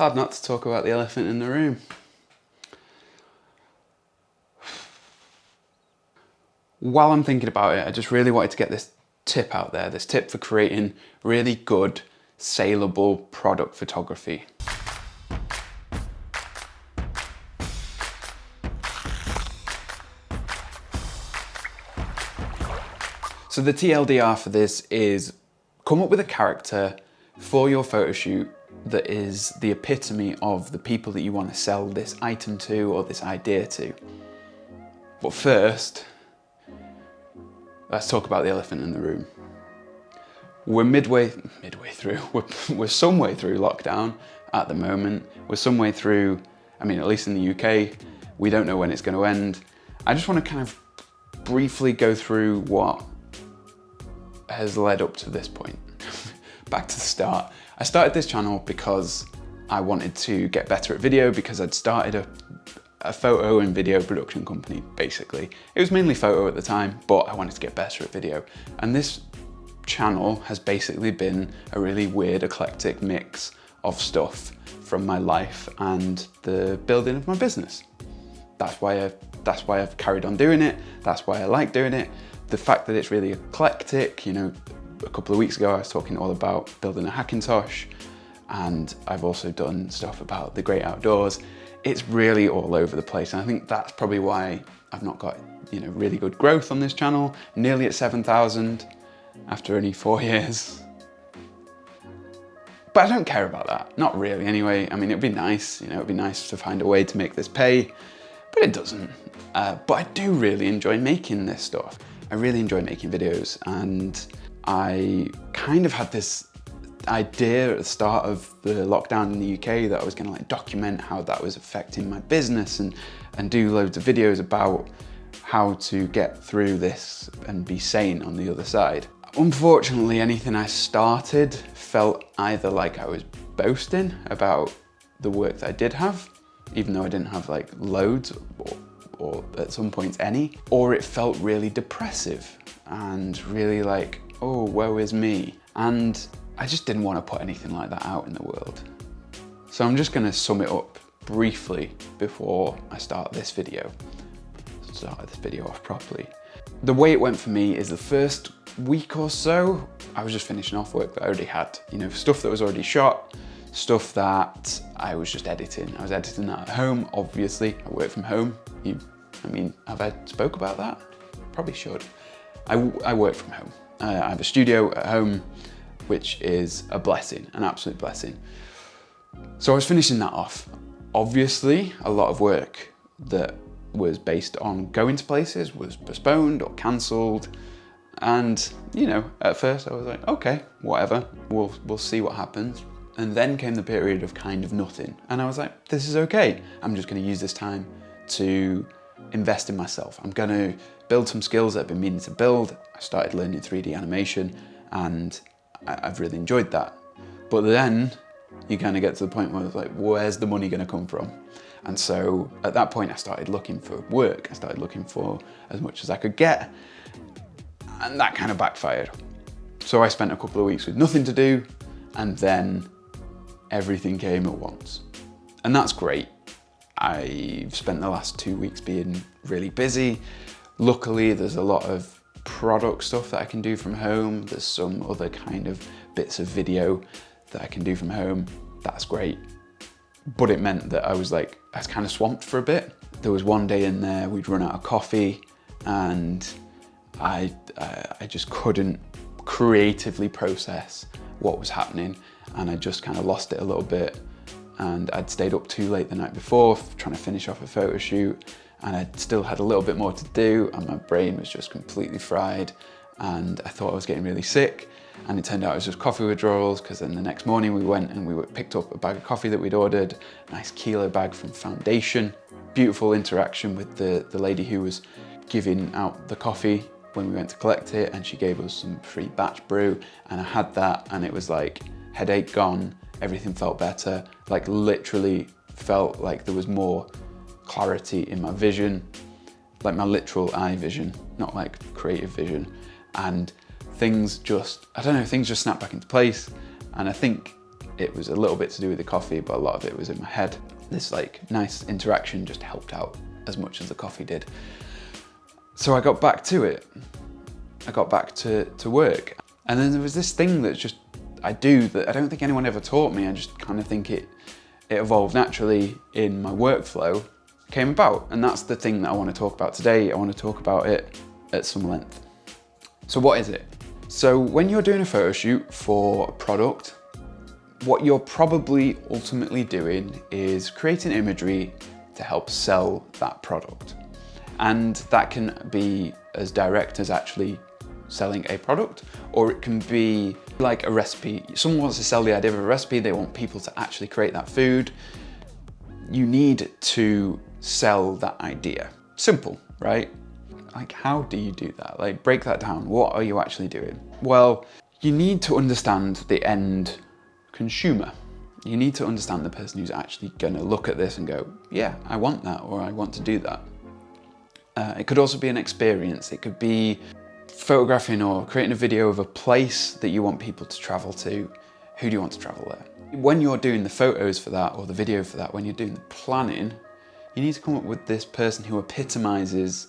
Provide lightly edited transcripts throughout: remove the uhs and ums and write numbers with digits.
hard not to talk about the elephant in the room. While I'm thinking about it, I just really wanted to get this tip out there, this tip for creating really good, saleable product photography. So the TLDR for this is come up with a character for your photo shoot that is the epitome of the people that you want to sell this item to or this idea to. But first, let's talk about the elephant in the room. We're midway through, we're some way through lockdown at the moment. We're some way through, I mean, at least in the UK, we don't know when it's going to end. I just want to kind of briefly go through what has led up to this point. Back to the start. I started this channel because I wanted to get better at video, because I'd started a photo and video production company, basically. It was mainly photo at the time, but I wanted to get better at video. And this channel has basically been a really weird, eclectic mix of stuff from my life and the building of my business. That's why I've carried on doing it. That's why I like doing it. The fact that it's really eclectic, you know, a couple of weeks ago I was talking all about building a Hackintosh, and I've also done stuff about the great outdoors. It's really all over the place, and I think that's probably why I've not got, you know, really good growth on this channel. Nearly at 7,000 after only 4 years. But I don't care about that, not really anyway. I mean, it'd be nice, you know, it'd be nice to find a way to make this pay, but it doesn't. But I do really enjoy making this stuff. I really enjoy making videos, and I kind of had this idea at the start of the lockdown in the UK that I was gonna like document how that was affecting my business and do loads of videos about how to get through this and be sane on the other side. Unfortunately, anything I started felt either like I was boasting about the work that I did have, even though I didn't have like loads or at some points any, or it felt really depressive and really like, oh, woe is me. And I just didn't want to put anything like that out in the world. So I'm just gonna sum it up briefly before I start this video off properly. The way it went for me is the first week or so, I was just finishing off work that I already had, you know, stuff that was already shot, stuff that I was just editing. I was editing that at home, obviously. I work from home. I mean, have I spoke about that? Probably should. I work from home. I have a studio at home, which is a blessing, an absolute blessing. So I was finishing that off. Obviously, a lot of work that was based on going to places was postponed or cancelled. And, you know, at first I was like, okay, whatever, we'll see what happens. And then came the period of kind of nothing. And I was like, this is okay. I'm just gonna use this time to invest in myself. I'm gonna build some skills that I've been meaning to build. I started learning 3D animation, and I've really enjoyed that. But then you kind of get to the point where it's like, where's the money gonna come from? And so at that point I started looking for work. I started looking for as much as I could get, and that kind of backfired. So I spent a couple of weeks with nothing to do, and then everything came at once. And that's great. I've spent the last 2 weeks being really busy. Luckily, there's a lot of product stuff that I can do from home. There's some other kind of bits of video that I can do from home. That's great. But it meant that I was kind of swamped for a bit. There was one day in there, we'd run out of coffee, and I just couldn't creatively process what was happening, and I just kind of lost it a little bit. And I'd stayed up too late the night before trying to finish off a photo shoot, and I still had a little bit more to do, and my brain was just completely fried, and I thought I was getting really sick. And it turned out it was just coffee withdrawals, because then the next morning we went and we picked up a bag of coffee that we'd ordered, a nice kilo bag from Foundation. Beautiful interaction with the lady who was giving out the coffee when we went to collect it, and she gave us some free batch brew, and I had that, and it was like headache gone, everything felt better, like literally felt like there was more clarity in my vision, like my literal eye vision, not like creative vision. And things just, I don't know, things just snapped back into place. And I think It was a little bit to do with the coffee, but a lot of it was in my head. This like nice interaction just helped out as much as the coffee did. So I got back to it. I got back to work. And then there was this thing that just I do that I don't think anyone ever taught me. I just kind of think it evolved naturally in my workflow, came about. And that's the thing that I want to talk about today. I want to talk about it at some length. So what is it? So when you're doing a photo shoot for a product, what you're probably ultimately doing is creating imagery to help sell that product. And that can be as direct as actually selling a product, or it can be like a recipe. Someone wants to sell the idea of a recipe, they want people to actually create that food. You need to sell that idea. Simple, right? Like, how do you do that? Like, break that down. What are you actually doing? Well, you need to understand the end consumer. You need to understand the person who's actually gonna look at this and go, yeah, I want that, or I want to do that. It could also be an experience. It could be photographing or creating a video of a place that you want people to travel to. Who do you want to travel there? When you're doing the photos for that or the video for that, when you're doing the planning, you need to come up with this person who epitomizes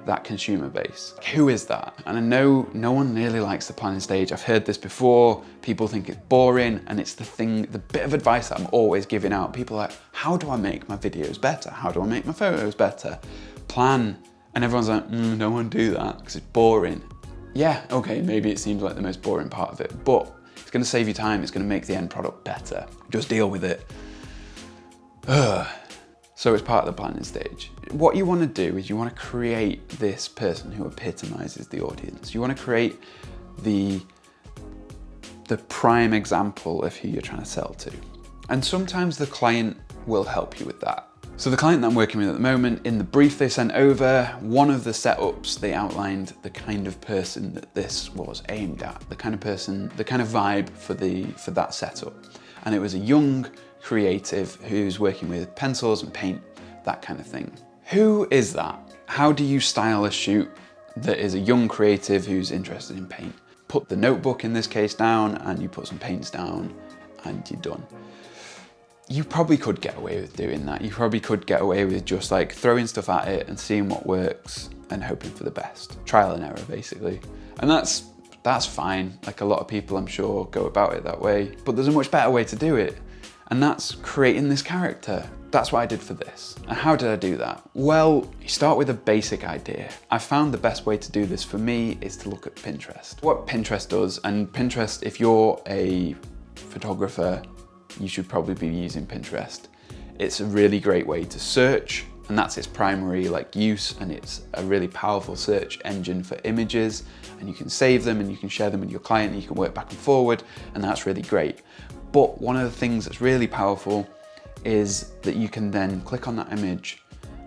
that consumer base. Who is that? And I know no one really likes the planning stage. I've heard this before. People think it's boring, and it's the bit of advice that I'm always giving out. People are like, how do I make my videos better? How do I make my photos better? Plan. And everyone's like, no one do that because it's boring. Yeah, okay, maybe it seems like the most boring part of it, but it's gonna save you time. It's gonna make the end product better. Just deal with it. So it's part of the planning stage. What you want to do is you want to create this person who epitomizes the audience. You want to create the prime example of who you're trying to sell to. And sometimes the client will help you with that. So the client that I'm working with at the moment, in the brief they sent over, one of the setups, they outlined the kind of person that this was aimed at, the kind of person, the kind of vibe for that setup. And it was a young creative who's working with pencils and paint, that kind of thing. Who is that? How do you style a shoot that is a young creative who's interested in paint? Put the notebook in this case down and you put some paints down and you're done. You probably could get away with doing that. You probably could get away with just like throwing stuff at it and seeing what works and hoping for the best. Trial and error, basically. And that's fine. Like, a lot of people, I'm sure, go about it that way. But there's a much better way to do it. And that's creating this character. That's what I did for this. And how did I do that? Well, you start with a basic idea. I found the best way to do this for me is to look at Pinterest. What Pinterest does, and Pinterest, if you're a photographer, you should probably be using Pinterest. It's a really great way to search, and that's its primary use, and it's a really powerful search engine for images, and you can save them and you can share them with your client and you can work back and forward, and that's really great. But one of the things that's really powerful is that you can then click on that image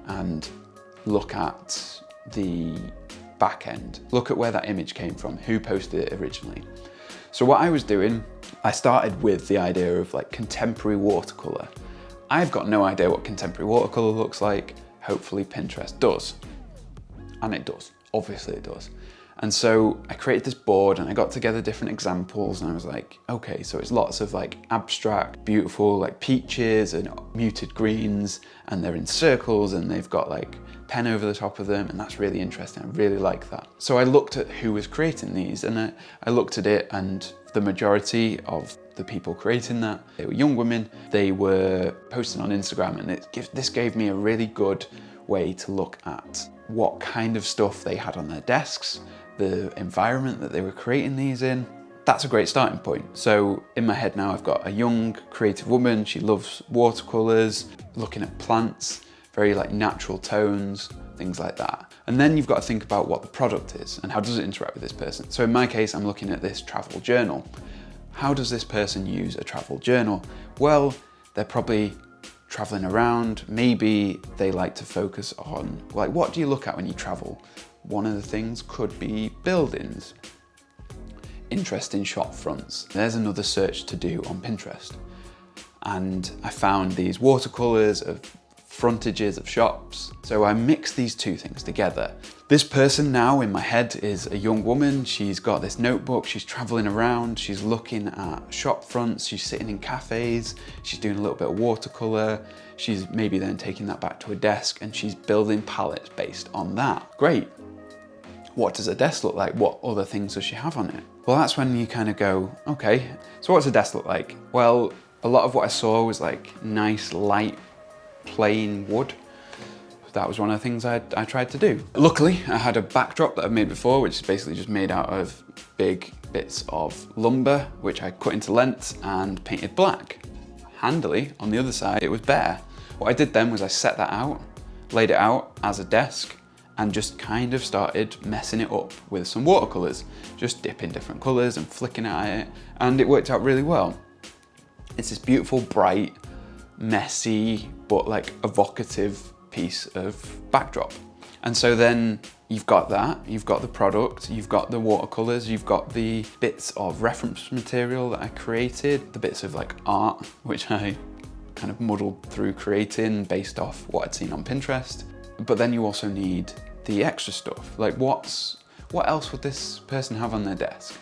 and look at the back end. Look at where that image came from, who posted it originally. So what I was doing, I started with the idea of contemporary watercolor. I've got no idea what contemporary watercolor looks like. Hopefully Pinterest does. And it does, obviously it does. And so I created this board and I got together different examples and I was like, okay, so it's lots of abstract, beautiful peaches and muted greens, and they're in circles and they've got pen over the top of them, and that's really interesting. I really like that. So I looked at who was creating these, and I looked at it, and the majority of the people creating that, they were young women. They were posting on Instagram, and this gave me a really good way to look at what kind of stuff they had on their desks, the environment that they were creating these in. That's a great starting point. So in my head now, I've got a young creative woman. She loves watercolors, looking at plants, very natural tones, things like that. And then you've got to think about what the product is and how does it interact with this person. So in my case, I'm looking at this travel journal. How does this person use a travel journal? Well, they're probably traveling around. Maybe they like to focus on, what do you look at when you travel? One of the things could be buildings, interesting shop fronts. There's another search to do on Pinterest. And I found these watercolors of frontages of shops. So I mixed these two things together, This person now in my head is a young woman. She's got this notebook, she's traveling around, she's looking at shop fronts, she's sitting in cafes, she's doing a little bit of watercolor, she's maybe then taking that back to a desk and she's building palettes based on that. Great. What does a desk look like? What other things does she have on it? Well, that's when you kind of go, okay, so what's a desk look like? Well, a lot of what I saw was like nice, light, plain wood. That was one of the things I tried to do. Luckily, I had a backdrop that I've made before, which is basically just made out of big bits of lumber, which I cut into lengths and painted black. Handily, on the other side, it was bare. What I did then was I set that out, laid it out as a desk, and just kind of started messing it up with some watercolors, just dipping different colors and flicking at it, and it worked out really well. It's this beautiful, bright, messy, but like evocative piece of backdrop. And so then you've got that, you've got the product, you've got the watercolors, you've got the bits of reference material that I created, the bits of like art, which I kind of muddled through creating based off what I'd seen on Pinterest. But then you also need the extra stuff. Like what else would this person have on their desk?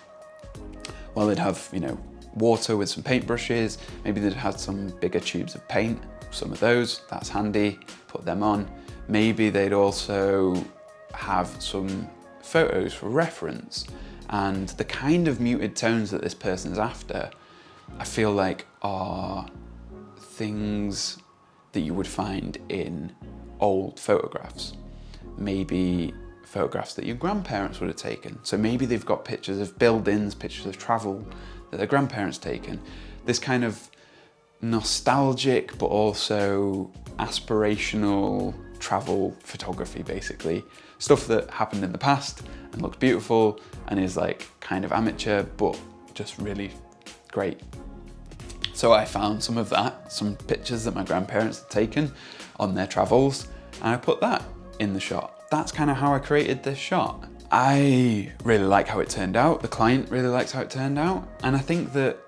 Well, they'd have, you know, water with some paintbrushes, maybe they'd have some bigger tubes of paint, some of those, that's handy, put them on. Maybe they'd also have some photos for reference, and the kind of muted tones that this person's after, I feel like are things that you would find in old photographs. Maybe photographs that your grandparents would have taken. So maybe they've got pictures of buildings, pictures of travel that their grandparents taken. This kind of nostalgic but also aspirational travel photography, basically. Stuff that happened in the past and looks beautiful and is like kind of amateur but just really great. So I found some of that, some pictures that my grandparents had taken on their travels, and I put that in the shot. That's kind of how I created this shot. I really like how it turned out. The client really likes how it turned out. And I think that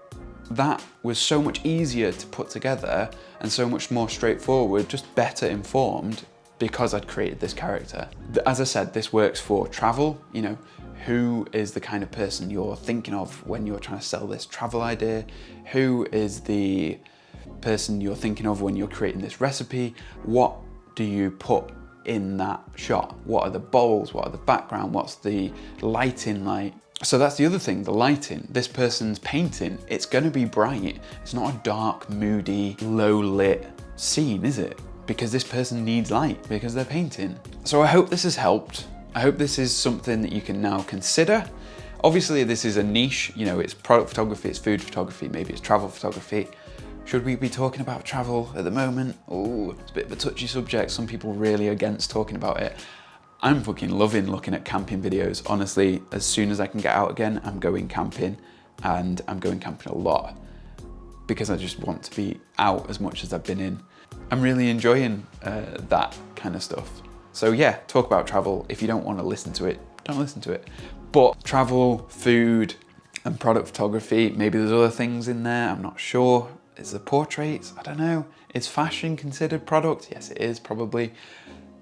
that was so much easier to put together and so much more straightforward, just better informed because I'd created this character. As I said, this works for travel, you know, who is the kind of person you're thinking of when you're trying to sell this travel idea? Who is the person you're thinking of when you're creating this recipe? What do you put in that shot? What are the bowls? What are the background? What's the lighting like? So that's the other thing, the lighting. This person's painting, it's gonna be bright. It's not a dark, moody, low lit scene, is it? Because this person needs light because they're painting. So I hope this has helped. I hope this is something that you can now consider. Obviously this is a niche, you know, it's product photography, it's food photography, maybe it's travel photography. Should we be talking about travel at the moment? Oh, it's a bit of a touchy subject. Some people really against talking about it. I'm fucking loving looking at camping videos. Honestly, as soon as I can get out again, I'm going camping, and I'm going camping a lot because I just want to be out as much as I've been in. I'm really enjoying that kind of stuff. So yeah, talk about travel. If you don't want to listen to it, don't listen to it. But travel, food, and product photography, maybe there's other things in there, I'm not sure. Is the portraits? I don't know. Is fashion considered product? Yes, it is probably.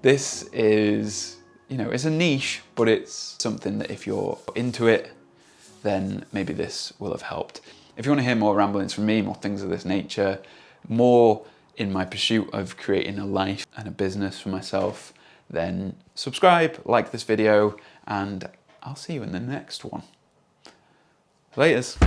This is, you know, it's a niche, but it's something that if you're into it, then maybe this will have helped. If you want to hear more ramblings from me, more things of this nature, more in my pursuit of creating a life and a business for myself, then subscribe, like this video, and I'll see you in the next one. Laters.